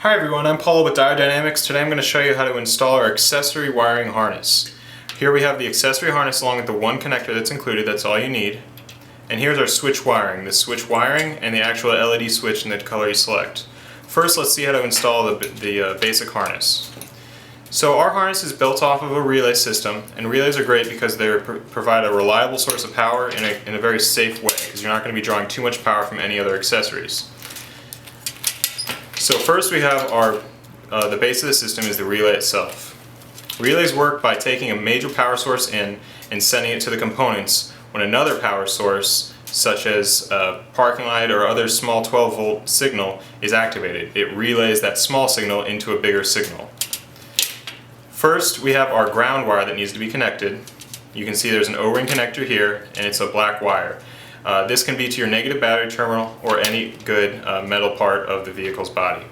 Hi everyone, I'm Paul with Diode Dynamics. Today I'm going to show you how to install our accessory wiring harness. Here we have the accessory harness along with the one connector that's included, that's all you need. And here's our switch wiring, the switch wiring and the actual LED switch in the color you select. First let's see how to install the basic harness. So our harness is built off of a relay system, and relays are great because they provide a reliable source of power in a very safe way, because you're not going to be drawing too much power from any other accessories. So first we have the base of the system is the relay itself. Relays work by taking a major power source in and sending it to the components when another power source, such as a parking light or other small 12-volt signal, is activated. It relays that small signal into a bigger signal. First we have our ground wire that needs to be connected. You can see there's an O-ring connector here, and it's a black wire. This can be to your negative battery terminal or any good metal part of the vehicle's body.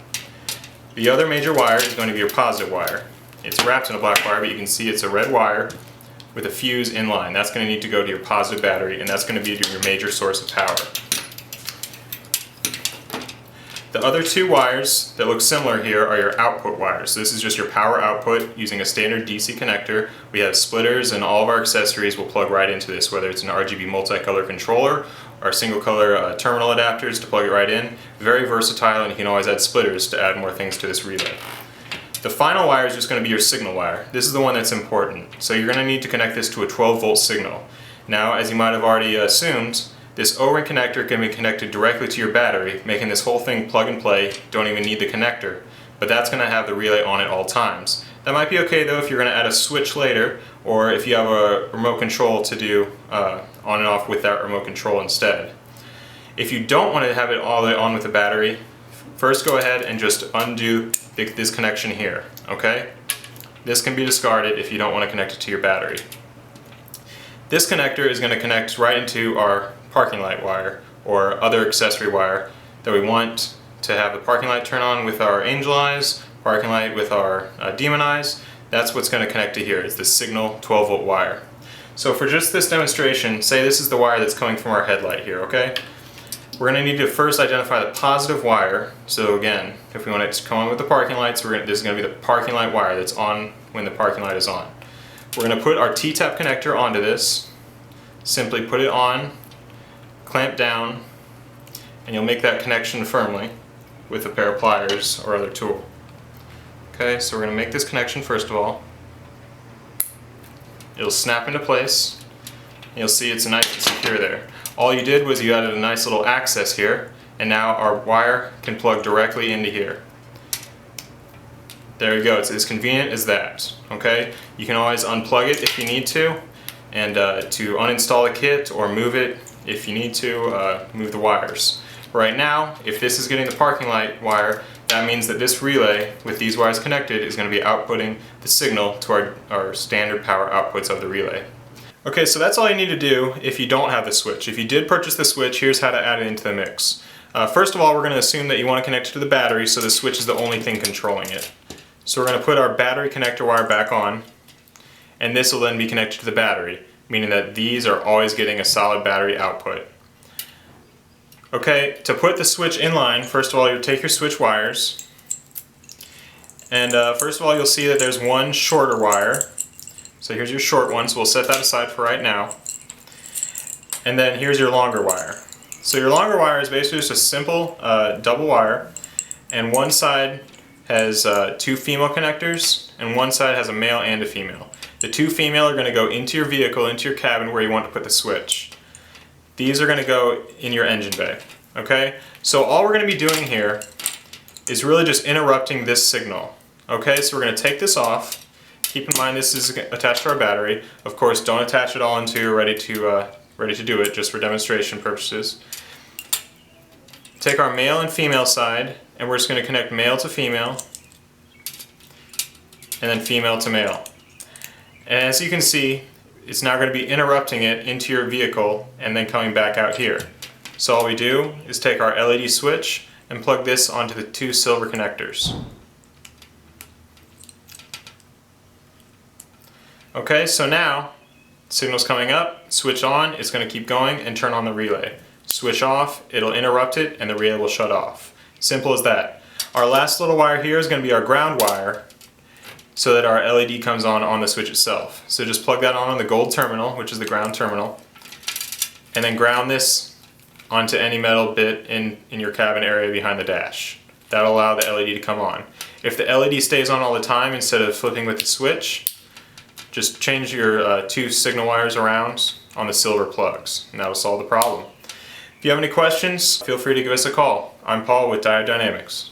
The other major wire is going to be your positive wire. It's wrapped in a black wire, but you can see it's a red wire with a fuse in line. That's going to need to go to your positive battery, and that's going to be your major source of power. The other two wires that look similar here are your output wires. This is just your power output using a standard DC connector. We have splitters, and all of our accessories will plug right into this, whether it's an RGB multicolor controller or single color terminal adapters to plug it right in. Very versatile, and you can always add splitters to add more things to this relay. The final wire is just going to be your signal wire. This is the one that's important. So you're going to need to connect this to a 12-volt signal. Now, as you might have already assumed, this O-ring connector can be connected directly to your battery, making this whole thing plug and play. Don't even need the connector, but that's going to have the relay on at all times. That might be okay though if you're going to add a switch later, or if you have a remote control to do on and off with that remote control instead. If you don't want to have it all the way on with the battery, first go ahead and just undo this connection here, okay? This can be discarded if you don't want to connect it to your battery. This connector is going to connect right into our parking light wire or other accessory wire that we want to have the parking light turn on with our angel eyes, parking light with our demon eyes. That's what's going to connect to here. It's the signal 12-volt wire. So for just this demonstration, say this is the wire that's coming from our headlight here, okay? We're going to need to first identify the positive wire. So again, if we want to come on with the parking lights, this is going to be the parking light wire that's on when the parking light is on. We're going to put our T-tap connector onto this. Simply put it on, clamp down, and you'll make that connection firmly with a pair of pliers or other tool. Okay, so we're going to make this connection first of all. It'll snap into place, and you'll see it's nice and secure there. All you did was you added a nice little access here, and now our wire can plug directly into here. There you go, it's as convenient as that. Okay, you can always unplug it if you need to, and to uninstall a kit or move it if you need to, move the wires. Right now, if this is getting the parking light wire, that means that this relay with these wires connected is going to be outputting the signal to our standard power outputs of the relay. Okay, so that's all you need to do if you don't have the switch. If you did purchase the switch, here's how to add it into the mix. First of all, we're going to assume that you want to connect it to the battery, so the switch is the only thing controlling it. So we're going to put our battery connector wire back on, and this will then be connected to the battery, meaning that these are always getting a solid battery output. Okay, to put the switch in line, first of all, you'll take your switch wires, and first of all you'll see that there's one shorter wire. So here's your short one, so we'll set that aside for right now. And then here's your longer wire. So your longer wire is basically just a simple double wire, and one side has two female connectors, and one side has a male and a female. The two female are going to go into your vehicle, into your cabin where you want to put the switch. These are going to go in your engine bay. Okay? So all we're going to be doing here is really just interrupting this signal. Okay? So we're going to take this off. Keep in mind this is attached to our battery. Of course, don't attach it all until you're ready to do it, just for demonstration purposes. Take our male and female side, and we're just going to connect male to female, and then female to male. And as you can see, it's now going to be interrupting it into your vehicle and then coming back out here. So all we do is take our LED switch and plug this onto the two silver connectors. Okay, so now, signal's coming up, switch on, it's going to keep going and turn on the relay. Switch off, it'll interrupt it, and the relay will shut off. Simple as that. Our last little wire here is going to be our ground wire so that our LED comes on the switch itself. So just plug that on the gold terminal, which is the ground terminal, and then ground this onto any metal bit in your cabin area behind the dash. That'll allow the LED to come on. If the LED stays on all the time instead of flipping with the switch, just change your 2 signal wires around on the silver plugs, and that'll solve the problem. If you have any questions, feel free to give us a call. I'm Paul with Diode Dynamics.